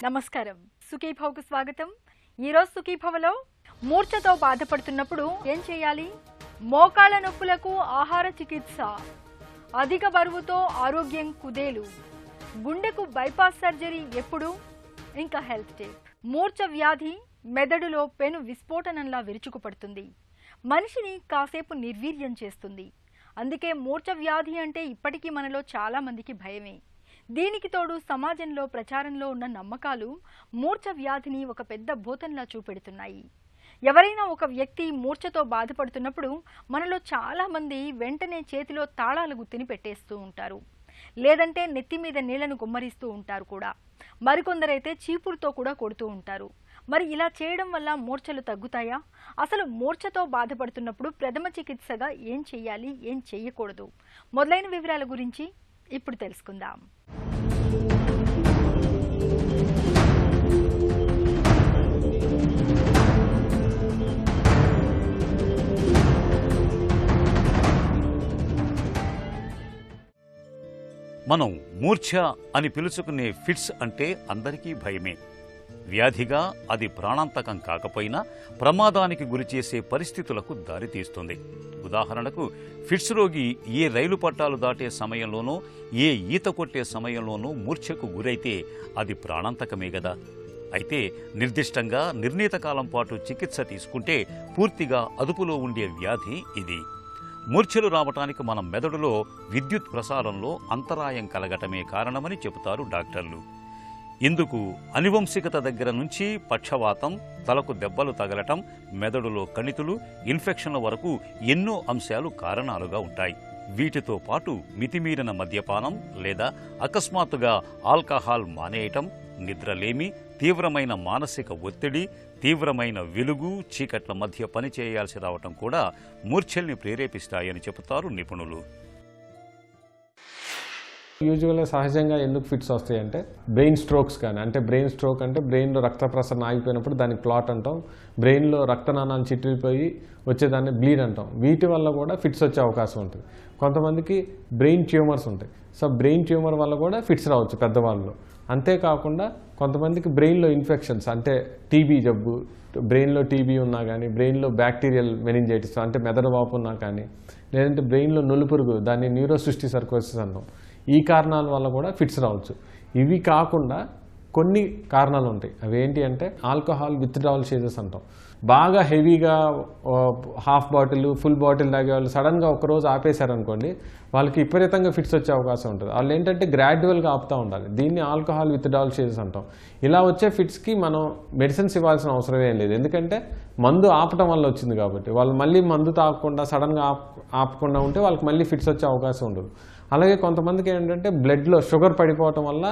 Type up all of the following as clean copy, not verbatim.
నమస్కారం సుఖీభవకు స్వాగతం. ఈరోజు సుఖీభవలో మూర్ఛతో బాధపడుతున్నప్పుడు ఏం చేయాలి? మోకాళ్ళ నొప్పులకు ఆహార చికిత్స, అధిక బరువుతో ఆరోగ్యం కుదేలు, గుండెకు బైపాస్ సర్జరీ ఎప్పుడు, ఇంకా హెల్త్ టిప్. మూర్ఛ వ్యాధి మెదడులో పెను విస్ఫోటనంలా విరుచుకుపడుతుంది, మనిషిని కాసేపు నిర్వీర్యం చేస్తుంది. అందుకే మూర్ఛ వ్యాధి అంటే ఇప్పటికీ మనలో చాలా మందికి భయమే. దీనికి తోడు సమాజంలో ప్రచారంలో ఉన్న నమ్మకాలు మూర్ఛ వ్యాధిని ఒక పెద్ద భూతంలా చూపెడుతున్నాయి. ఎవరైనా ఒక వ్యక్తి మూర్ఛతో బాధపడుతున్నప్పుడు మనలో చాలామంది వెంటనే చేతిలో తాళాల గుత్తిని పెట్టేస్తూ ఉంటారు, లేదంటే నెత్తి మీద నీళ్లను గుమ్మరిస్తూ ఉంటారు కూడా. మరికొందరైతే చీపురుతో కూడా కొడుతూ ఉంటారు. మరి ఇలా చేయడం వల్ల మూర్ఛలు తగ్గుతాయా? అసలు మూర్ఛతో బాధపడుతున్నప్పుడు ప్రథమ చికిత్సగా ఏం చేయాలి, ఏం చేయకూడదు, మొదలైన వివరాల గురించి ఇప్పుడు తెలుసుకుందాం. మనం మూర్ఛ అని పిలుచుకునే ఫిట్స్ అంటే అందరికీ భయమే. వ్యాధిగా అది ప్రాణాంతకం కాకపోయినా ప్రమాదానికి గురిచేసే పరిస్థితులకు దారితీస్తుంది. ఉదాహరణకు ఫిట్స్ రోగి ఏ రైలు పట్టాలు దాటే సమయంలోనూ ఏ ఈత కొట్టే సమయంలోనూ మూర్ఛకు గురైతే అది ప్రాణాంతకమే గదా. అయితే నిర్దిష్టంగా నిర్ణీత కాలం పాటు చికిత్స తీసుకుంటే పూర్తిగా అదుపులో ఉండే వ్యాధి ఇది. మూర్ఛలు రావటానికి మన మెదడులో విద్యుత్ ప్రసారంలో అంతరాయం కలగటమే కారణమని చెబుతారు డాక్టర్లు. ఇందుకు అనువంశికత దగ్గర నుంచి పక్షవాతం, తలకు దెబ్బలు తగలటం, మెదడులో కణితులు, ఇన్ఫెక్షన్ల వరకు ఎన్నో అంశాలు కారణాలుగా ఉంటాయి. వీటితో పాటు మితిమీరిన మద్యపానం లేదా అకస్మాత్తుగా ఆల్కహాల్ మానేయటం, నిద్రలేమి, తీవ్రమైన మానసిక ఒత్తిడి, తీవ్రమైన వెలుగు చీకట్ల మధ్య పనిచేయాల్సి రావటం కూడా మూర్ఛల్ని ప్రేరేపిస్తాయని చెబుతారు నిపుణులు. యూజువల్గా సహజంగా ఎందుకు ఫిట్స్ వస్తాయి అంటే బ్రెయిన్ స్ట్రోక్స్ కానీ, అంటే బ్రెయిన్ స్ట్రోక్ అంటే బ్రెయిన్లో రక్త ప్రసరణ ఆగిపోయినప్పుడు దానికి క్లాట్ అంటాం, బ్రెయిన్లో రక్తనాళాలు చిట్లిపోయి వచ్చేదాన్ని బ్లీడ్ అంటాం. వీటి వల్ల కూడా ఫిట్స్ వచ్చే అవకాశం ఉంటుంది. కొంతమందికి బ్రెయిన్ ట్యూమర్స్ ఉంటాయి. సో బ్రెయిన్ ట్యూమర్ వల్ల కూడా ఫిట్స్ రావచ్చు పెద్దవాళ్ళు. అంతేకాకుండా కొంతమందికి బ్రెయిన్లో ఇన్ఫెక్షన్స్ అంటే టీబీ జబ్బు, బ్రెయిన్లో టీబీ ఉన్నా కానీ, బ్రెయిన్లో బ్యాక్టీరియల్ మెనింజైటిస్ అంటే మెదడు వాపు ఉన్నా కానీ, లేదంటే బ్రెయిన్లో నులుపురుగు దాన్ని న్యూరోసిస్టిక్ సర్కోసిస్ అంటాం. ఈ కారణాల వల్ల కూడా ఫిట్స్ రావచ్చు. ఇవి కాకుండా కొన్ని కారణాలు ఉంటాయి. అవి ఏంటి అంటే ఆల్కహాల్ విత్డ్రావల్ స్టేజెస్ అంటాం. బాగా హెవీగా హాఫ్ బాటిల్ ఫుల్ బాటిల్ తాగే వాళ్ళు సడన్గా ఒకరోజు ఆపేశారనుకోండి, వాళ్ళకి విపరీతంగా ఫిట్స్ వచ్చే అవకాశం ఉంటుంది. వాళ్ళు ఏంటంటే గ్రాడ్యువల్గా ఆపుతూ ఉండాలి. దీన్ని ఆల్కహాల్ విత్డ్రావల్ స్టేజెస్ అంటాం. ఇలా వచ్చే ఫిట్స్కి మనం మెడిసిన్స్ ఇవ్వాల్సిన అవసరం ఏం లేదు, ఎందుకంటే మందు ఆపటం వల్ల వచ్చింది కాబట్టి. వాళ్ళు మళ్ళీ మందు తాగకుండా సడన్గా ఆపకుండా ఉంటే వాళ్ళకి మళ్ళీ ఫిట్స్ వచ్చే అవకాశం ఉండదు. అలాగే కొంతమందికి ఏంటంటే బ్లడ్లో షుగర్ పడిపోవటం వల్ల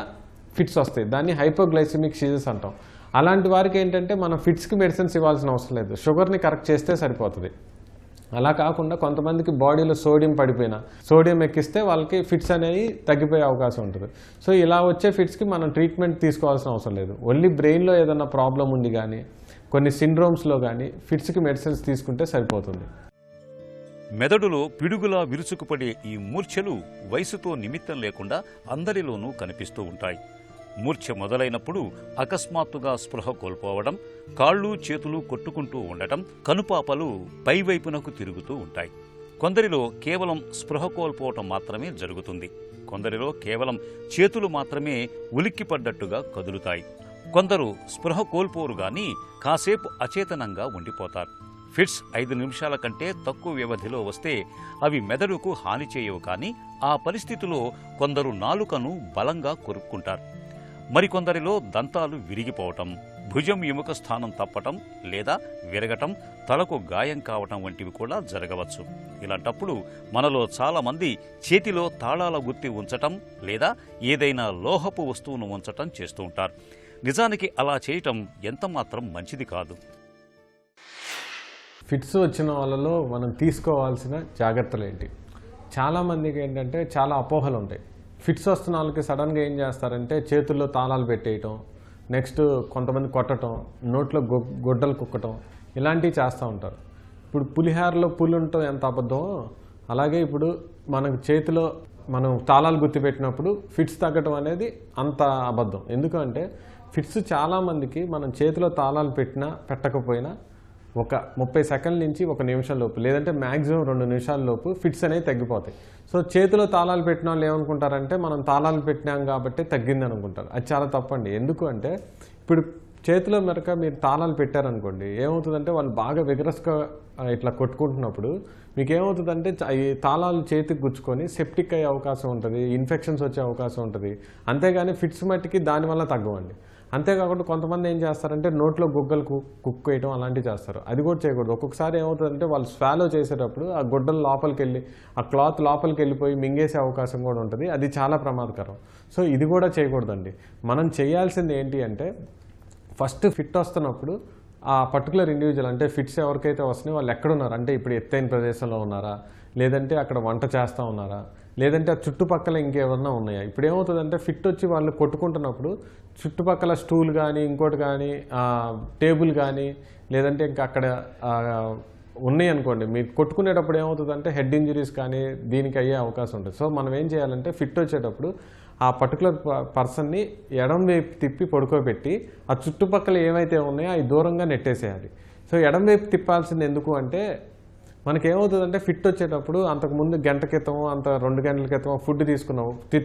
ఫిట్స్ వస్తాయి. దాన్ని హైపోగ్లైసిమిక్ సీజెస్ అంటాం. అలాంటి వారికి ఏంటంటే మనం ఫిట్స్కి మెడిసిన్స్ ఇవ్వాల్సిన అవసరం లేదు, షుగర్ని కరెక్ట్ చేస్తే సరిపోతుంది. అలా కాకుండా కొంతమందికి బాడీలో సోడియం పడిపోయినా, సోడియం ఎక్కిస్తే వాళ్ళకి ఫిట్స్ అనేవి తగ్గిపోయే అవకాశం ఉంటుంది. సో ఇలా వచ్చే ఫిట్స్కి మనం ట్రీట్మెంట్ తీసుకోవాల్సిన అవసరం లేదు. ఓన్లీ బ్రెయిన్లో ఏదైనా ప్రాబ్లం ఉండి కానీ, కొన్ని సిండ్రోమ్స్లో కానీ ఫిట్స్కి మెడిసిన్స్ తీసుకుంటే సరిపోతుంది. మెదడులో పిడుగులా విరుచుకుపడే ఈ మూర్ఛలు వయసుతో నిమిత్తం లేకుండా అందరిలోనూ కనిపిస్తూ ఉంటాయి. మూర్ఛ మొదలైనప్పుడు అకస్మాత్తుగా స్పృహ కోల్పోవడం, కాళ్ళు చేతులు కొట్టుకుంటూ ఉండటం, కనుపాపలు పైవైపునకు తిరుగుతూ ఉంటాయి. కొందరిలో కేవలం స్పృహ కోల్పోవటం మాత్రమే జరుగుతుంది. కొందరిలో కేవలం చేతులు మాత్రమే ఉలిక్కిపడ్డట్టుగా కదులుతాయి. కొందరు స్పృహ కోల్పోరు గాని కాసేపు అచేతనంగా ఉండిపోతారు. ఫిట్స్ 5 నిమిషాల కంటే తక్కువ వ్యవధిలో వస్తే అవి మెదడుకు హాని చేయవు. కానీ ఆ పరిస్థితిలో కొందరు నాలుకను బలంగా కొరుక్కుంటారు. మరికొందరిలో దంతాలు విరిగిపోవటం, భుజం ఎముక స్థానం తప్పటం లేదా విరగటం, తలకు గాయం కావటం వంటివి కూడా జరగవచ్చు. ఇలాంటప్పుడు మనలో చాలామంది చేతిలో తాళాల గుత్తి ఉంచటం లేదా ఏదైనా లోహపు వస్తువును ఉంచటం చేస్తూ ఉంటారు. నిజానికి అలా చేయటం ఎంతమాత్రం మంచిది కాదు. ఫిట్స్ వచ్చిన వాళ్ళలో మనం తీసుకోవాల్సిన జాగ్రత్తలు ఏంటి? చాలామందికి ఏంటంటే చాలా అపోహలు ఉంటాయి. ఫిట్స్ వస్తున్న వాళ్ళకి సడన్గా ఏం చేస్తారంటే చేతుల్లో తాళాలు పెట్టేయటం, నెక్స్ట్ కొంతమంది కొట్టడం, నోట్లో గొడ్డలు కుక్కటం, ఇలాంటివి చేస్తూ ఉంటారు. ఇప్పుడు పులిహారలో పులి ఉండటం ఎంత అబద్ధమో అలాగే ఇప్పుడు మనకు చేతిలో మనం తాళాలు గుర్తుపెట్టినప్పుడు ఫిట్స్ తగ్గటం అనేది అంత అబద్ధం. ఎందుకంటే ఫిట్స్ చాలామందికి మనం చేతిలో తాళాలు పెట్టినా పెట్టకపోయినా ఒక 30 సెకండ్ల నుంచి 1 నిమిషం లోపు, లేదంటే మ్యాక్సిమం 2 నిమిషాల లోపు ఫిట్స్ అనేవి తగ్గిపోతాయి. సో చేతిలో తాళాలు పెట్టిన వాళ్ళు ఏమనుకుంటారంటే మనం తాళాలు పెట్టినాం కాబట్టి తగ్గిందని అనుకుంటారు. అది చాలా తప్పండి. ఎందుకు అంటే ఇప్పుడు చేతిలో మెరక మీరు తాళాలు పెట్టారనుకోండి, ఏమవుతుందంటే వాళ్ళు బాగా విగరస్గా ఇట్లా కొట్టుకుంటున్నప్పుడు మీకు ఏమవుతుందంటే ఈ తాళాలు చేతికి గుచ్చుకొని సెప్టిక్ అయ్యే అవకాశం ఉంటుంది, ఇన్ఫెక్షన్స్ వచ్చే అవకాశం ఉంటుంది. అంతేగాని ఫిట్స్ మట్టికి దానివల్ల తగ్గవండి. అంతేకాకుండా కొంతమంది ఏం చేస్తారంటే నోట్లో గుగ్గలు కుక్ వేయడం అలాంటివి చేస్తారు. అది కూడా చేయకూడదు. ఒక్కొక్కసారి ఏమవుతుందంటే వాళ్ళు స్వాలో చేసేటప్పుడు ఆ గుడ్డలు లోపలికి వెళ్ళి ఆ క్లాత్ లోపలికి వెళ్ళిపోయి మింగేసే అవకాశం కూడా ఉంటుంది. అది చాలా ప్రమాదకరం. సో ఇది కూడా చేయకూడదండి. మనం చేయాల్సింది ఏంటి అంటే ఫస్ట్ ఫిట్ వస్తున్నప్పుడు ఆ పర్టికులర్ ఇండివిజువల్ అంటే ఫిట్స్ ఎవరికైతే వస్తున్నాయో వాళ్ళు ఎక్కడున్నారు, అంటే ఇప్పుడు ఎత్తైన ప్రదేశంలో ఉన్నారా, లేదంటే అక్కడ వంట చేస్తూ ఉన్నారా, లేదంటే ఆ చుట్టుపక్కల ఇంకేమన్నా ఉన్నాయా. ఇప్పుడు ఏమవుతుందంటే ఫిట్ వచ్చి వాళ్ళు కొట్టుకుంటున్నప్పుడు చుట్టుపక్కల స్టూల్ కానీ ఇంకోటి కానీ టేబుల్ కానీ లేదంటే ఇంకా అక్కడ ఉన్నాయి అనుకోండి, మీరు కొట్టుకునేటప్పుడు ఏమవుతుందంటే హెడ్ ఇంజరీస్ కానీ దీనికి అయ్యే అవకాశం ఉంటుంది. సో మనం ఏం చేయాలంటే ఫిట్ వచ్చేటప్పుడు ఆ పర్టికులర్ పర్సన్ని ఎడం వైపు తిప్పి పడుకోబెట్టి ఆ చుట్టుపక్కల ఏమైతే ఉన్నాయో అవి దూరంగా నెట్టేసేయాలి. సో ఎడం వైపు తిప్పాల్సింది ఎందుకు అంటే మనకేమవుతుందంటే ఫిట్ వచ్చేటప్పుడు అంతకుముందు గంట క్రితం 2 గంటల క్రితం ఫుడ్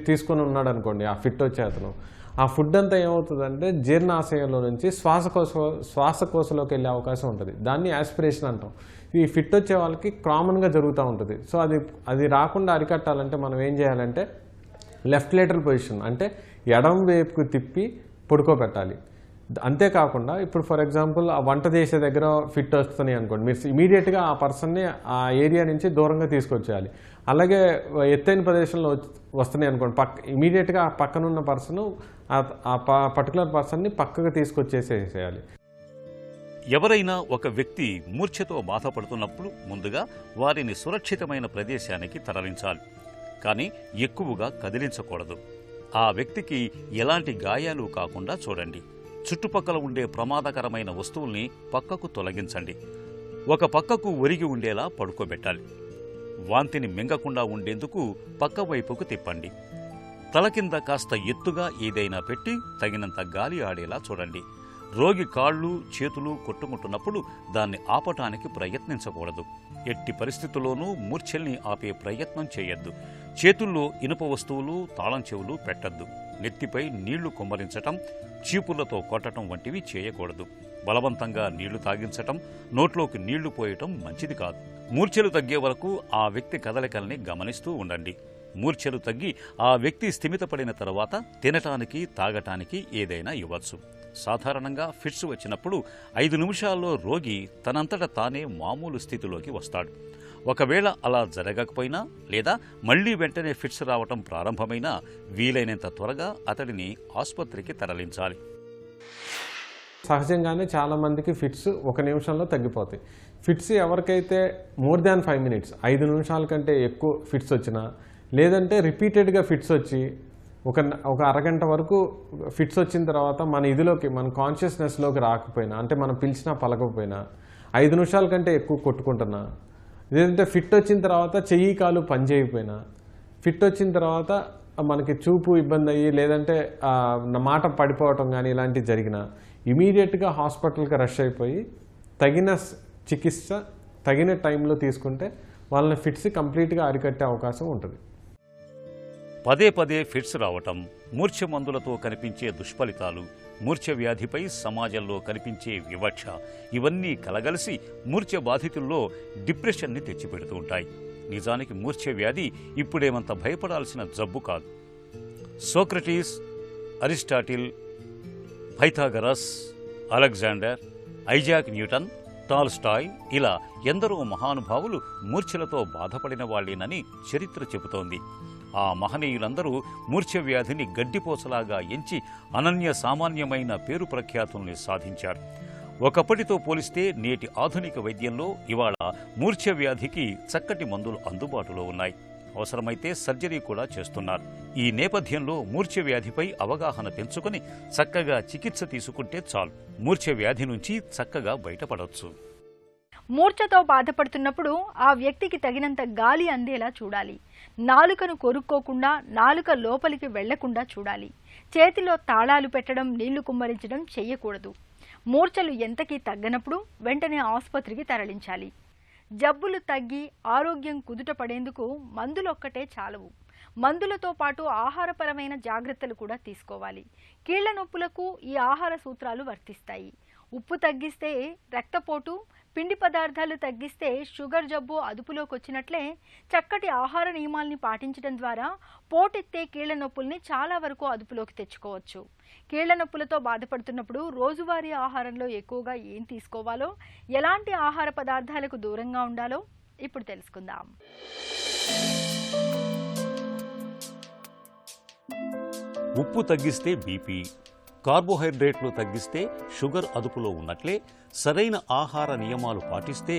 తీసుకుని ఉన్నాడు అనుకోండి ఆ ఫిట్ వచ్చే అతను, ఆ ఫుడ్ అంతా ఏమవుతుందంటే జీర్ణాశయంలో నుంచి శ్వాసకోశలోకి వెళ్ళే అవకాశం ఉంటుంది. దాన్ని యాస్పిరేషన్ అంటాం. ఈ ఫిట్ వచ్చే వాళ్ళకి కామన్గా జరుగుతూ ఉంటుంది. సో అది రాకుండా అరికట్టాలంటే మనం ఏం చేయాలంటే లెఫ్ట్ లేటరల్ పొజిషన్ అంటే ఎడం వైపుకు తిప్పి పడుకోబెట్టాలి. అంతేకాకుండా ఇప్పుడు ఫర్ ఎగ్జాంపుల్ ఆ వంట చేసే దగ్గర ఫిట్ వస్తున్నాయి అనుకోండి, మీరు ఇమీడియట్గా ఆ పర్సన్ని ఆ ఏరియా నుంచి దూరంగా తీసుకొచ్చేయాలి. అలాగే ఎత్తైన ప్రదేశంలో వస్తున్నాయి అనుకోండి, ఇమీడియట్గా ఆ పక్కనున్న పర్సన్ ఆ పర్టికులర్ పర్సన్ని పక్కకు తీసుకొచ్చేసేయాలి. ఎవరైనా ఒక వ్యక్తి మూర్ఛతో బాధపడుతున్నప్పుడు ముందుగా వారిని సురక్షితమైన ప్రదేశానికి తరలించాలి. కానీ ఎక్కువగా కదిలించకూడదు. ఆ వ్యక్తికి ఎలాంటి గాయాలు కాకుండా చూడండి. చుట్టుపక్కల ఉండే ప్రమాదకరమైన వస్తువుల్ని పక్కకు తొలగించండి. ఒక పక్కకు ఒరిగి ఉండేలా పడుకోబెట్టాలి. వాంతిని మింగకుండా ఉండేందుకు పక్క వైపుకు తిప్పండి. తల కింద కాస్త ఎత్తుగా ఏదైనా పెట్టి తగినంత గాలి ఆడేలా చూడండి. రోగి కాళ్ళు చేతులు కొట్టుకుంటున్నప్పుడు దాన్ని ఆపటానికి ప్రయత్నించకూడదు. ఎట్టి పరిస్థితుల్లోనూ మూర్ఛల్ని ఆపే ప్రయత్నం చేయొద్దు. చేతుల్లో ఇనుప వస్తువులు తాళం చెవులు పెట్టద్దు. నెత్తిపై నీళ్లు కుమ్మరించటం, చీపుళ్లతో కొట్టడం వంటివి చేయకూడదు. బలవంతంగా నీళ్లు తాగించటం, నోట్లోకి నీళ్లు పోయటం మంచిది కాదు. మూర్ఛలు తగ్గే వరకు ఆ వ్యక్తి కదలికల్ని గమనిస్తూ ఉండండి. మూర్ఛలు తగ్గి ఆ వ్యక్తి స్థిమితపడిన తర్వాత తినటానికి తాగటానికి ఏదైనా ఇవ్వచ్చు. సాధారణంగా ఫిట్స్ వచ్చినప్పుడు 5 నిమిషాల్లో రోగి తనంతట తానే మామూలు స్థితిలోకి వస్తాడు. ఒకవేళ అలా జరగకపోయినా లేదా మళ్లీ వెంటనే ఫిట్స్ రావటం ప్రారంభమైనా వీలైనంత త్వరగా అతడిని ఆసుపత్రికి తరలించాలి. సహజంగానే చాలామందికి ఫిట్స్ 1 నిమిషంలో తగ్గిపోతాయి. ఫిట్స్ ఎవరికైతే మోర్ దాన్ 5 మినిట్స్ 5 నిమిషాల కంటే ఎక్కువ ఫిట్స్ వచ్చినా, లేదంటే రిపీటెడ్గా ఫిట్స్ వచ్చి ఒక అరగంట వరకు ఫిట్స్ వచ్చిన తర్వాత మన కాన్షియస్నెస్లోకి రాకపోయినా, అంటే మనం పిలిచినా పలకపోయినా, 5 నిమిషాల కంటే ఎక్కువ కొట్టుకుంటున్నా, లేదంటే ఫిట్ వచ్చిన తర్వాత చెయ్యి కాలు పని చేయకపోయినా, ఫిట్ వచ్చిన తర్వాత మనకి చూపు ఇబ్బంది అయ్యి లేదంటే మాట పడిపోవటం కానీ ఇలాంటివి జరిగినా ఇమీడియట్గా హాస్పిటల్కి రష్ అయిపోయి తగిన చికిత్స తగిన టైంలో తీసుకుంటే వాళ్ళని ఫిట్స్ కంప్లీట్గా అరికట్టే అవకాశం ఉంటుంది. పదే పదే ఫిట్స్ రావటం, మూర్ఛ మందులతో కనిపించే దుష్ఫలితాలు, మూర్ఛ వ్యాధిపై సమాజంలో కనిపించే వివక్ష ఇవన్నీ కలగలిసి మూర్ఛ బాధితుల్లో డిప్రెషన్ని తెచ్చిపెడుతూ ఉంటాయి. నిజానికి మూర్ఛ వ్యాధి ఇప్పుడేమంత భయపడాల్సిన జబ్బు కాదు. Socrates, Aristotle, Pythagoras, Alexander, Isaac Newton, Tolstoy ఇలా ఎందరో మహానుభావులు మూర్ఛలతో బాధపడిన వాళ్లేనని చరిత్ర చెబుతోంది. ఆ మహనీయులందరూ మూర్ఛ వ్యాధిని గడ్డిపోసలాగా ఎంచి అనన్య సామాన్యమైన పేరు ప్రఖ్యాతుల్ని సాధించారు. ఒకప్పటితో పోలిస్తే నేటి ఆధునిక వైద్యంలో ఇవాళ మూర్ఛ వ్యాధికి చక్కటి మందులు అందుబాటులో ఉన్నాయి. అవసరమైతే సర్జరీ కూడా చేస్తున్నారు. ఈ నేపథ్యంలో మూర్ఛ వ్యాధిపై అవగాహన పెంచుకొని చక్కగా చికిత్స తీసుకుంటే చాలు. మూర్ఛ వ్యాధి నుంచి చక్కగా బయటపడవచ్చు. మూర్ఛతో బాధపడుతున్నప్పుడు ఆ వ్యక్తికి తగినంత గాలి అందేలా చూడాలి. నాలుకను కొరుక్కోకుండా, నాలుక లోపలికి వెళ్లకుండా చూడాలి. చేతిలో తాళాలు పెట్టడం, నీళ్లు కుమ్మరించడం చెయ్యకూడదు. మూర్ఛలు ఎంతకీ తగ్గనప్పుడు వెంటనే ఆసుపత్రికి తరలించాలి. జబ్బులు తగ్గి ఆరోగ్యం కుదుట పడేందుకు మందులొక్కటే చాలవు. మందులతో పాటు ఆహారపరమైన జాగ్రత్తలు కూడా తీసుకోవాలి. కీళ్ల నొప్పులకు ఈ ఆహార సూత్రాలు వర్తిస్తాయి. ఉప్పు తగ్గిస్తే రక్తపోటు, పిండి పదార్థాలు తగ్గిస్తే షుగర్ జబ్బు అదుపులోకి వచ్చినట్లే చక్కటి ఆహార నియమాల్ని పాటించడం ద్వారా పోటెత్తే కీళ్ల నొప్పుల్ని చాలా వరకు అదుపులోకి తెచ్చుకోవచ్చు. కీళ్ల నొప్పులతో బాధపడుతున్నప్పుడు రోజువారీ ఆహారంలో ఎక్కువగా ఏం తీసుకోవాలో, ఎలాంటి ఆహార పదార్థాలకు దూరంగా ఉండాలో ఇప్పుడు తెలుసుకుందాం. ఉప్పు తగ్గిస్తే బీపీ, కార్బోహైడ్రేట్లు తగ్గిస్తే షుగర్ అదుపులో ఉన్నట్లే సరైన ఆహార నియమాలు పాటిస్తే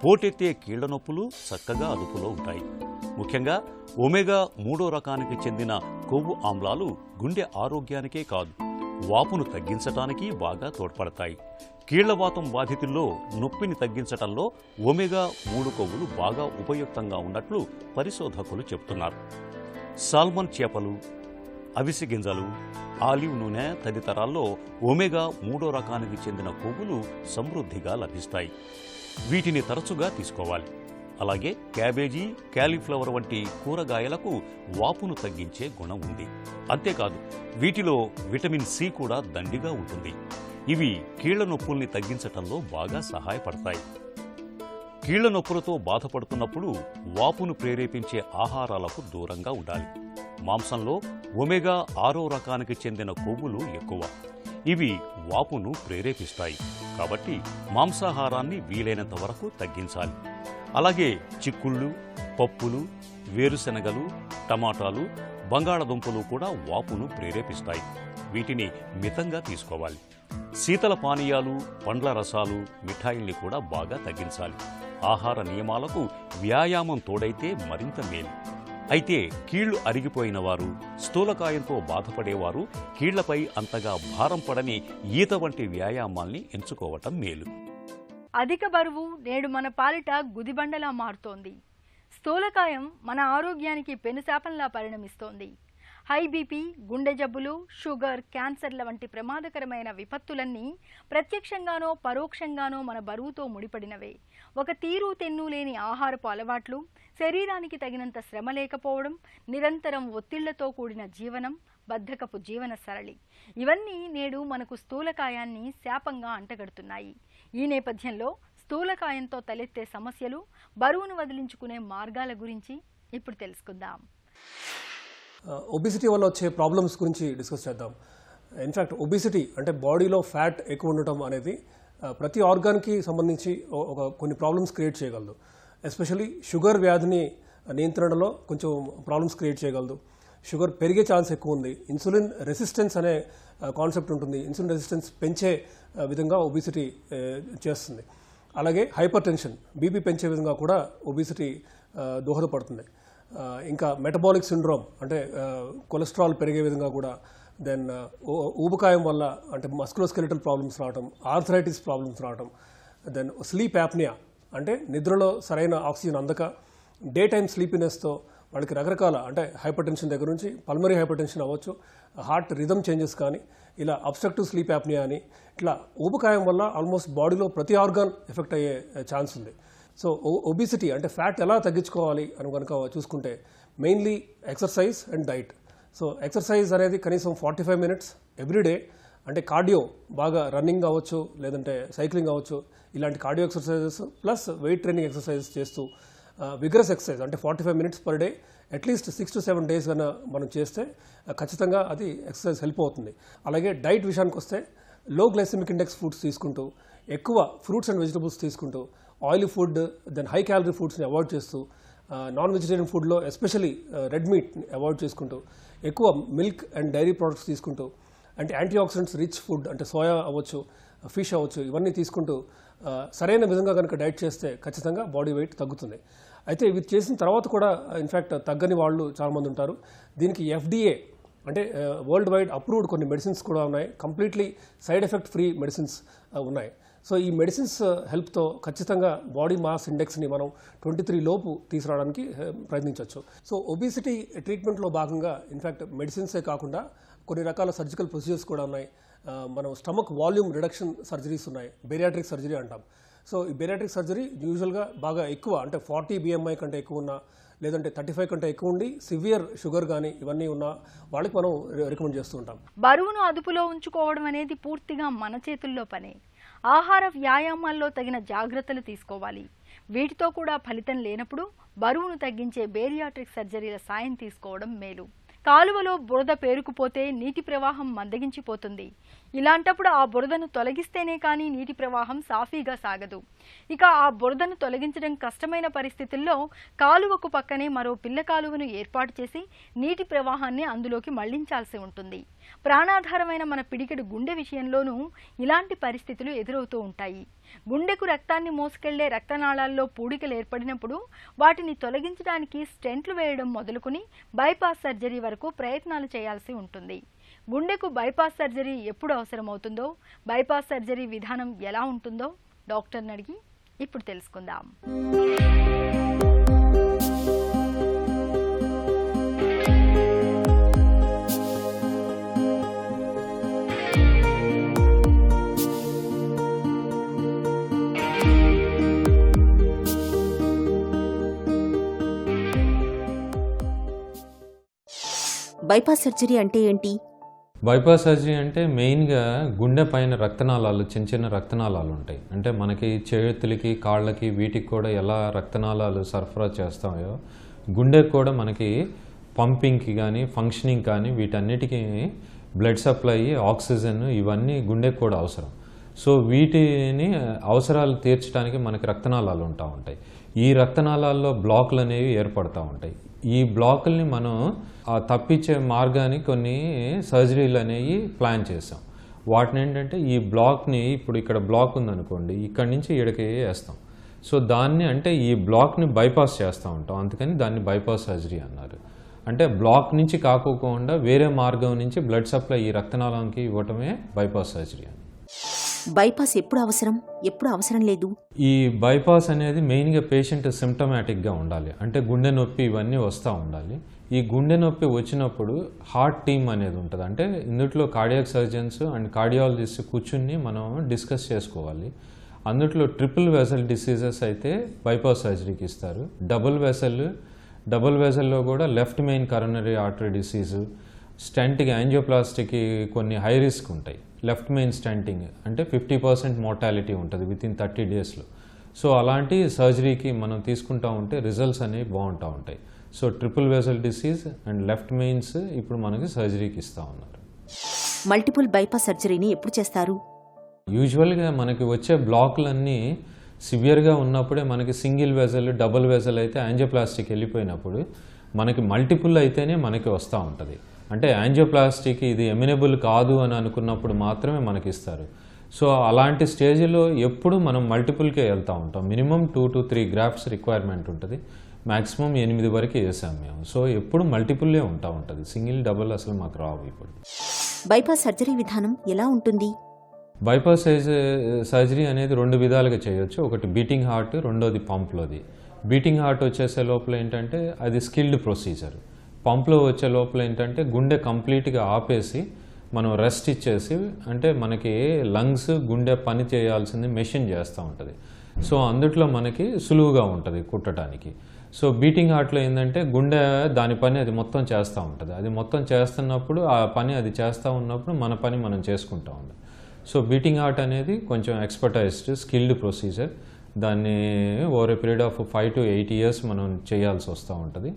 పోటెత్తే కీళ్ల నొప్పులు చక్కగా అదుపులో ఉంటాయి. ముఖ్యంగా ఒమేగా 3 రకానికి చెందిన కొవ్వు ఆమ్లాలు గుండె ఆరోగ్యానికే కాదు, వాపును తగ్గించటానికి బాగా తోడ్పడతాయి. కీళ్లవాతం బాధితుల్లో నొప్పిని తగ్గించటంలో ఒమేగా 3 కొవ్వులు బాగా ఉపయుక్తంగా ఉన్నట్లు పరిశోధకులు చెబుతున్నారు. సాల్మన్ చేపలు, అవిసె గింజలు, ఆలివ్ నూనె తదితరాల్లో ఒమేగా 3 రకానికి చెందిన కొవ్వులు సమృద్ధిగా లభిస్తాయి. వీటిని తరచుగా తీసుకోవాలి. అలాగే క్యాబేజీ, క్యాలీఫ్లవర్ వంటి కూరగాయలకు వాపును తగ్గించే గుణం ఉంది. అంతేకాదు వీటిలో విటమిన్ సి కూడా దండిగా ఉంటుంది. ఇవి కీళ్ల నొప్పుల్ని తగ్గించటంలో బాగా సహాయపడతాయి. కీళ్ల నొప్పులతో బాధపడుతున్నప్పుడు వాపును ప్రేరేపించే ఆహారాలకు దూరంగా ఉండాలి. మాంసంలో ఒమేగా 6 రకానికి చెందిన కొవ్వులు ఎక్కువ. ఇవి వాపును ప్రేరేపిస్తాయి. కాబట్టి మాంసాహారాన్ని వీలైనంత వరకు తగ్గించాలి. అలాగే చిక్కుళ్ళు, పప్పులు, వేరుశెనగలు, టమాటాలు, బంగాళదుంపలు కూడా వాపును ప్రేరేపిస్తాయి. వీటిని మితంగా తీసుకోవాలి. శీతల పానీయాలు, పండ్ల రసాలు, మిఠాయిల్ని కూడా బాగా తగ్గించాలి. ఆహార నియమాలకు వ్యాయామం తోడైతే మరింత మేలు. అయితే కీళ్లు అరిగిపోయిన వారు, స్థూలకాయంతో బాధపడేవారు కీళ్లపై అంతగా భారం పడని ఈత వంటి వ్యాయామాల్ని ఎంచుకోవటం మేలు. అధిక బరువు నేడు మన పాలిట గుదిబండలా మారుతోంది. స్థూలకాయం మన ఆరోగ్యానికి పెనుశాపంలా పరిణమిస్తోంది. హై బీపీ, గుండె జబ్బులు, షుగర్, క్యాన్సర్ల వంటి ప్రమాదకరమైన విపత్తులన్నీ ప్రత్యక్షంగానో పరోక్షంగానో మన బరువుతో ముడిపడినవే. ఒక తీరు తెన్ను లేని ఆహారపు అలవాట్లు, శరీరానికి తగినంత శ్రమ లేకపోవడం, నిరంతరం ఒత్తిళ్లతో కూడిన జీవనం, బద్ధకపు జీవన సరళి, ఇవన్నీ నేడు మనకు స్థూలకాయాన్ని శాపంగా అంటగడుతున్నాయి. ఈ నేపథ్యంలో స్థూలకాయంతో తలెత్తే సమస్యలు, బరువును వదిలించుకునే మార్గాల గురించి ఇప్పుడు తెలుసుకుందాం. ఒబిసిటీ వల్ల వచ్చే ప్రాబ్లమ్స్ గురించి డిస్కస్ చేద్దాం. ఇన్ఫ్యాక్ట్ ఒబిసిటీ అంటే బాడీలో ఫ్యాట్ ఎక్కువ ఉండటం అనేది ప్రతి ఆర్గాన్కి సంబంధించి కొన్ని ప్రాబ్లమ్స్ క్రియేట్ చేయగలదు. ఎస్పెషల్లీ షుగర్ వ్యాధిని నియంత్రణలో కొంచెం ప్రాబ్లమ్స్ క్రియేట్ చేయగలదు. షుగర్ పెరిగే ఛాన్స్ ఎక్కువ ఉంది. ఇన్సులిన్ రెసిస్టెన్స్ అనే కాన్సెప్ట్ ఉంటుంది. ఇన్సులిన్ రెసిస్టెన్స్ పెంచే విధంగా ఒబిసిటీ చేస్తుంది. అలాగే హైపర్ టెన్షన్, బీపీ పెంచే విధంగా కూడా ఒబిసిటీ దోహదపడుతుంది. ఇంకా మెటబాలిక్ సిండ్రోమ్ అంటే కొలెస్ట్రాల్ పెరిగే విధంగా కూడా, దెన్ ఊబకాయం వల్ల అంటే మస్కులోస్కెలిటల్ ప్రాబ్లమ్స్ రావడం, ఆర్థరైటిస్ ప్రాబ్లమ్స్ రావడం, దెన్ స్లీప్ యాప్నియా అంటే నిద్రలో సరైన ఆక్సిజన్ అందక డే టైమ్ స్లీపీనెస్తో వాళ్ళకి రకరకాల అంటే హైపర్ టెన్షన్ దగ్గర నుంచి పల్మరీ హైపర్ టెన్షన్ అవ్వచ్చు, హార్ట్ రిథమ్ చేంజెస్ కానీ, ఇలా అబ్స్ట్రక్టివ్ స్లీప్ యాప్నియా అని, ఇట్లా ఊబకాయం వల్ల ఆల్మోస్ట్ బాడీలో ప్రతి ఆర్గాన్ ఎఫెక్ట్ అయ్యే ఛాన్స్ ఉంది. సో ఒబిసిటీ అంటే ఫ్యాట్ ఎలా తగ్గించుకోవాలి అని కనుక చూసుకుంటే mainly exercise and diet. So exercise అనేది కనీసం 45 minutes ఎవ్రీడే, అంటే కార్డియో బాగా రన్నింగ్ అవ్వచ్చు, లేదంటే సైక్లింగ్ అవ్వచ్చు, ఇలాంటి cardio exercises plus weight training exercises చేస్తూ విగరస్ ఎక్సర్సైజ్ అంటే 45 minutes per day at least 6 to 7 days కన్నా మనం చేస్తే ఖచ్చితంగా అది ఎక్సర్సైజ్ హెల్ప్ అవుతుంది. అలాగే డైట్ విషయానికి వస్తే లో గ్లైసెమిక్ ఇండెక్స్ ఫుడ్స్ తీసుకుంటూ, ఎక్కువ ఫ్రూట్స్ అండ్ వెజిటబుల్స్ తీసుకుంటూ, oil food then high calorie ఫుడ్స్ని అవాయిడ్ చేస్తూ, నాన్ వెజిటేరియన్ ఫుడ్లో ఎస్పెషల్లీ రెడ్ మీట్ని అవాయిడ్ చేసుకుంటూ, ఎక్కువ మిల్క్ అండ్ డైరీ ప్రోడక్ట్స్ తీసుకుంటూ, అంటే యాంటీ ఆక్సిడెంట్స్ రిచ్ ఫుడ్ అంటే సోయా అవ్వచ్చు, ఫిష్ అవ్వచ్చు, ఇవన్నీ తీసుకుంటూ సరైన విధంగా కనుక డైట్ చేస్తే ఖచ్చితంగా బాడీ వెయిట్ తగ్గుతుంది. అయితే ఇవి చేసిన తర్వాత కూడా ఇన్ఫ్యాక్ట్ తగ్గని వాళ్ళు చాలామంది ఉంటారు. దీనికి FDA అంటే వరల్డ్ వైడ్ అప్రూవ్డ్ కొన్ని మెడిసిన్స్ కూడా ఉన్నాయి. Completely side effect free medicines ఉన్నాయి. సో ఈ మెడిసిన్స్ హెల్ప్తో ఖచ్చితంగా బాడీ మాస్ ఇండెక్స్ని మనం 23 లోపు తీసుకురావడానికి ప్రయత్నించవచ్చు. సో ఒబిసిటీ ట్రీట్మెంట్లో భాగంగా ఇన్ఫ్యాక్ట్ మెడిసిన్సే కాకుండా కొన్ని రకాల సర్జికల్ ప్రొసీజర్స్ కూడా ఉన్నాయి. మనం స్టమక్ వాల్యూమ్ రిడక్షన్ సర్జరీస్ ఉన్నాయి, బేరియాట్రిక్ సర్జరీ అంటాం. సో ఈ బేరియాట్రిక్ సర్జరీ యూజువల్గా బాగా ఎక్కువ అంటే 40 BMI కంటే ఎక్కువ ఉన్న, లేదంటే 35 కంటే ఎక్కువ ఉండి సివియర్ షుగర్ కానీ ఇవన్నీ ఉన్న వాళ్ళకి మనం రికమెండ్ చేస్తూ ఉంటాం. బరువును అదుపులో ఉంచుకోవడం అనేది పూర్తిగా మన చేతుల్లో పనే. ఆహార వ్యాయామాల్లో తగిన జాగ్రత్తలు తీసుకోవాలి. వీటితో కూడా ఫలితం లేనప్పుడు బరువును తగ్గించే బేరియాట్రిక్ సర్జరీల సాయం తీసుకోవడం మేలు. కాలువలో బురద పేరుకుపోతే నీటి ప్రవాహం మందగించిపోతుంది. ఇలాంటప్పుడు ఆ బురదను తొలగిస్తేనే కానీ నీటి ప్రవాహం సాఫీగా సాగదు. ఇక ఆ బురదను తొలగించడం కష్టమైన పరిస్థితుల్లో కాలువకు పక్కనే మరో పిల్ల కాలువను ఏర్పాటు చేసి నీటి ప్రవాహాన్ని అందులోకి మళ్లించాల్సి ఉంటుంది. ప్రాణాధారమైన మన పిడికెడు గుండె విషయంలోనూ ఇలాంటి పరిస్థితులు ఎదురవుతూ ఉంటాయి. గుండెకు రక్తాన్ని మోసుకెళ్లే రక్తనాళాల్లో పూడికలు ఏర్పడినప్పుడు వాటిని తొలగించడానికి స్టెంట్లు వేయడం మొదలుకొని బైపాస్ సర్జరీ వరకు ప్రయత్నాలు చేయాల్సి ఉంటుంది. గుండెకు బైపాస్ సర్జరీ ఎప్పుడు అవసరమవుతుందో, బైపాస్ సర్జరీ విధానం ఎలా ఉంటుందో డాక్టర్ని అడిగి ఇప్పుడు తెలుసుకుందాం. బైపాస్ సర్జరీ అంటే ఏంటి? బైపాస్ సర్జరీ అంటే మెయిన్గా గుండె పైన రక్తనాళాలు, చిన్న చిన్న రక్తనాళాలు ఉంటాయి. అంటే మనకి చేతులకి, కాళ్ళకి, వీటికి కూడా ఎలా రక్తనాళాలు సరఫరా చేస్తాయో గుండెకి కూడా మనకి పంపింగ్కి కానీ ఫంక్షనింగ్ కానీ వీటన్నిటికీ బ్లడ్ సప్లై, ఆక్సిజన్ ఇవన్నీ గుండెకి కూడా అవసరం. సో వీటిని అవసరాలు తీర్చడానికి మనకి రక్తనాళాలు ఉంటాయి. ఈ రక్తనాళాల్లో బ్లాకులు అనేవి ఏర్పడుతూ ఉంటాయి. ఈ బ్లాకుల్ని మనం తప్పించే మార్గాన్ని కొన్ని సర్జరీలు అనేవి ప్లాన్ చేసాం. వాటిని ఏంటంటే ఈ బ్లాక్ని, ఇప్పుడు ఇక్కడ బ్లాక్ ఉందనుకోండి, ఇక్కడి నుంచి ఇక్కడికి వేస్తాం. సో దాన్ని అంటే ఈ బ్లాక్ని బైపాస్ చేస్తూ ఉంటాం, అందుకని దాన్ని బైపాస్ సర్జరీ అన్నారు. అంటే బ్లాక్ నుంచి కాకోకుండా వేరే మార్గం నుంచి బ్లడ్ సప్లై ఈ రక్తనాళానికి ఇవ్వటమే బైపాస్ సర్జరీ అని. బైపాస్ ఎప్పుడు అవసరం, ఎప్పుడు అవసరం లేదు? ఈ బైపాస్ అనేది మెయిన్గా పేషెంట్ సిమ్టమాటిక్గా ఉండాలి. అంటే గుండె నొప్పి ఇవన్నీ వస్తూ ఉండాలి. ఈ గుండె నొప్పి వచ్చినప్పుడు హార్ట్ టీమ్ అనేది ఉంటుంది. అంటే ఇందులో కార్డియాక్ సర్జన్స్ అండ్ కార్డియాలజిస్ట్ కూర్చుని మనం డిస్కస్ చేసుకోవాలి. అందులో ట్రిపుల్ వెసల్ డిసీజెస్ అయితే బైపాస్ సర్జరీకి ఇస్తారు. డబుల్ వెసల్లో కూడా left main coronary artery disease, స్టెంట్కి, యాంజియోప్లాస్టీకి కొన్ని హై రిస్క్ ఉంటాయి. లెఫ్ట్ మెయిన్ స్టెంటింగ్ అంటే 50% మోర్టాలిటీ ఉంటుంది వితిన్ 30 daysలో. సో అలాంటి సర్జరీకి మనం తీసుకుంటూ ఉంటే రిజల్ట్స్ అనేవి బాగుంటూ ఉంటాయి. So triple vessel disease and left mains ఇప్పుడు మనకి సర్జరీకి ఇస్తూ ఉన్నారు. మల్టిపుల్ బైపాస్ సర్జరీని ఎప్పుడు చేస్తారు? యూజువల్గా మనకి వచ్చే బ్లాక్లన్నీ సివియర్గా ఉన్నప్పుడే మనకి సింగిల్ వెజల్, డబుల్ వెజల్ అయితే యాంజియోప్లాస్టీకి వెళ్ళిపోయినప్పుడు మనకి మల్టిపుల్ అయితేనే మనకి వస్తూ ఉంటుంది. అంటే యాంజియోప్లాస్టీకి ఇది ఎమినబుల్ కాదు అని అనుకున్నప్పుడు మాత్రమే మనకి ఇస్తారు. సో అలాంటి స్టేజ్లో ఎప్పుడు మనం మల్టిపుల్కే వెళ్తూ ఉంటాం. మినిమం 2 to 3 గ్రాఫ్ట్స్ రిక్వైర్మెంట్ ఉంటుంది. మ్యాక్సిమం 8 వరకు వేసాం మేము. సో ఎప్పుడు మల్టిపుల్లే ఉంటుంది, సింగిల్, డబుల్ అసలు మాకు రావు. ఇప్పుడు బైపాస్ సర్జరీ విధానం ఎలా ఉంటుంది? బైపాస్ సర్జరీ అనేది 2 విధాలుగా చేయొచ్చు. ఒకటి బీటింగ్ హార్ట్, రెండోది పంప్లోది. బీటింగ్ హార్ట్ వచ్చేసే లోపల ఏంటంటే అది స్కిల్డ్ ప్రొసీజర్. పంప్లో వచ్చే లోపల ఏంటంటే గుండె కంప్లీట్గా ఆపేసి మనం రెస్ట్ ఇచ్చేసి, అంటే మనకి లంగ్స్, గుండె పని చేయాల్సింది మెషిన్ చేస్తూ ఉంటుంది. సో అందుట్లో మనకి సులువుగా ఉంటుంది కుట్టడానికి. సో బీటింగ్ హార్ట్లో ఏంటంటే గుండె దాని పని అది మొత్తం చేస్తూ ఉంటుంది. అది మొత్తం చేస్తున్నప్పుడు ఆ పని అది చేస్తూ ఉన్నప్పుడు మన పని మనం చేసుకుంటూ ఉంటాం. సో బీటింగ్ హార్ట్ అనేది కొంచెం ఎక్స్పర్టైజ్డ్, స్కిల్డ్ ప్రొసీజర్. దాన్ని over a period of 5 to 8 years మనం చేయాల్సి వస్తూ ఉంటుంది.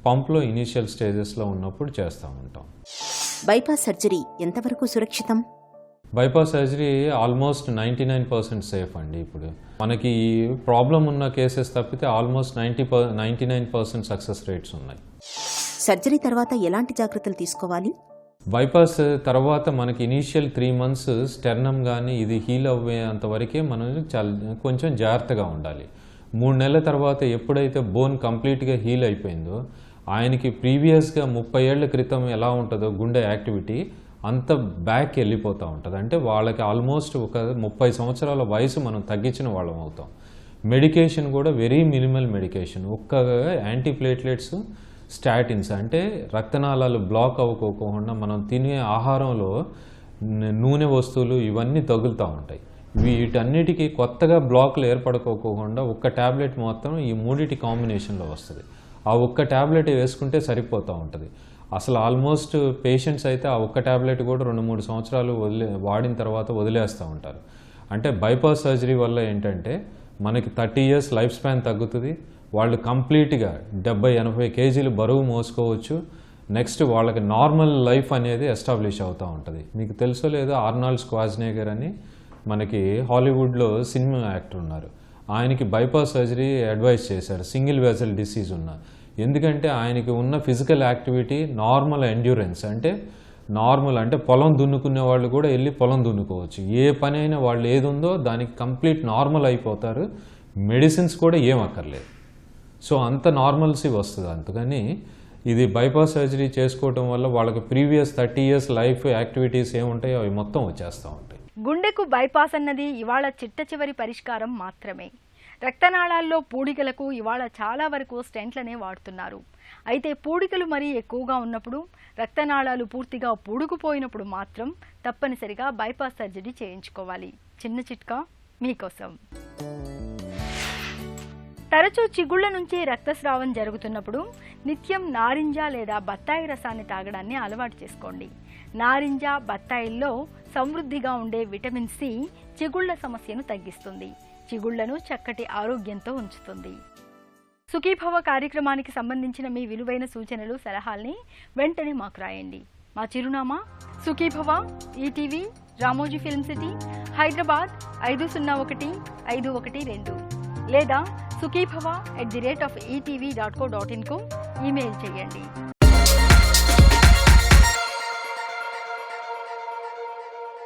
పంప్లో ఇనీషియల్ స్టేజెస్లో ఉన్నప్పుడు చేస్తూ ఉంటాం. బైపాస్ సర్జరీ ఎంతవరకు సురక్షితం? బైపాస్ సర్జరీ ఆల్మోస్ట్ 99% సేఫ్ అండి. ఇప్పుడు మనకి ప్రాబ్లం ఉన్న కేసెస్ తప్పితే ఆల్మోస్ట్ 99% సక్సెస్ రేట్స్ ఉన్నాయి. సర్జరీ తర్వాత ఎలాంటి జాగ్రత్తలు తీసుకోవాలి? బైపాస్ తర్వాత మనకి ఇనీషియల్ 3 months స్టెర్నమ్ కానీ ఇది హీల్ అవ్వేంత వరకే మనం కొంచెం జాగ్రత్తగా ఉండాలి. 3 నెలల తర్వాత ఎప్పుడైతే బోన్ కంప్లీట్గా హీల్ అయిపోయిందో, ఆయనకి ప్రీవియస్గా 30 ఏళ్ల క్రితం ఎలా ఉంటుందో గుండె యాక్టివిటీ అంత బ్యాక్ వెళ్ళిపోతూ ఉంటుంది. అంటే వాళ్ళకి ఆల్మోస్ట్ ఒక 30 సంవత్సరాల వయసు మనం తగ్గించిన వాళ్ళం అవుతాం. మెడికేషన్ కూడా వెరీ మినిమల్ మెడికేషన్. ఒక్క యాంటీప్లేట్లెట్స్, స్టాటిన్స్ అంటే రక్తనాళాలు బ్లాక్ అవ్వకోకుండా మనం తినే ఆహారంలో నూనె వస్తువులు ఇవన్నీ తగులుతూ ఉంటాయి. వీటన్నిటికీ కొత్తగా బ్లాక్లు ఏర్పడుకోకుండా ఒక్క ట్యాబ్లెట్ మాత్రం ఈ మూడిటి కాంబినేషన్లో వస్తుంది. ఆ ఒక్క ట్యాబ్లెట్ వేసుకుంటే సరిపోతూ ఉంటుంది. అసలు ఆల్మోస్ట్ పేషెంట్స్ అయితే ఆ ఒక్క ట్యాబ్లెట్ కూడా 2-3 సంవత్సరాలు వాడిన తర్వాత వదిలేస్తూ ఉంటారు. అంటే బైపాస్ సర్జరీ వల్ల ఏంటంటే మనకి 30 years లైఫ్ స్పాన్ తగ్గుతుంది. వాళ్ళు కంప్లీట్గా 70-80 కేజీలు బరువు మోసుకోవచ్చు. నెక్స్ట్ వాళ్ళకి నార్మల్ లైఫ్ అనేది ఎస్టాబ్లిష్ అవుతూ ఉంటుంది. మీకు తెలుసో లేదో ఆర్నాల్డ్ స్క్వార్జ్నెగర్ అని మనకి హాలీవుడ్లో సినిమా యాక్టర్ ఉన్నారు. ఆయనకి బైపాస్ సర్జరీ అడ్వైస్ చేశారు సింగిల్ వెజల్ డిసీజ్ ఉన్న. ఎందుకంటే ఆయనకి ఉన్న ఫిజికల్ యాక్టివిటీ నార్మల్ ఎండ్యూరెన్స్, అంటే నార్మల్ అంటే పొలం దున్నుకునే వాళ్ళు కూడా వెళ్ళి పొలం దున్నుకోవచ్చు. ఏ పని అయినా వాళ్ళు ఏది ఉందో దానికి కంప్లీట్ నార్మల్ అయిపోతారు. మెడిసిన్స్ కూడా ఏం అక్కర్లేదు. సో అంత నార్మల్సీ వస్తుంది. అందుకని ఇది బైపాస్ సర్జరీ చేసుకోవటం వల్ల వాళ్ళకి ప్రీవియస్ 30 years లైఫ్ యాక్టివిటీస్ ఏముంటాయో అవి మొత్తం వచ్చేస్తూ ఉంటాయి. గుండెకు బైపాస్ అన్నది ఇవాళ చిట్ట చివరి పరిష్కారం మాత్రమే. రక్తనాళాల్లో పూడికలకు ఇవాళ చాలా వరకు స్టెంట్లనే వాడుతున్నారు. అయితే పూడికలు మరీ ఎక్కువగా ఉన్నప్పుడు, రక్తనాళాలు పూర్తిగా పూడుకుపోయినప్పుడు మాత్రం తప్పనిసరిగా బైపాస్ సర్జరీ చేయించుకోవాలి. చిన్న చిట్కా మీకోసం. తరచూ చిగుళ్ల నుంచి రక్తస్రావం జరుగుతున్నప్పుడు నిత్యం నారింజ లేదా బత్తాయి రసాన్ని తాగడాన్ని అలవాటు చేసుకోండి. నారింజ, బత్తాయిల్లో సమృద్ధిగా ఉండే విటమిన్ సి చిగుళ్ల సమస్యను తగ్గిస్తుంది, చిగుళ్లను చక్కటి ఆరోగ్యంతో ఉంచుతుంది. సుఖీభవ కార్యక్రమానికి సంబంధించిన మీ విలువైన సూచనలు, సలహాల్ని వెంటనే మాకు రాయండి. మా చిరునామా Sukhibhava, ETV, Ramoji film city, Hyderabad 501512 లేదా sukhibhava@etv.co.in కు ఈమెయిల్ చేయండి.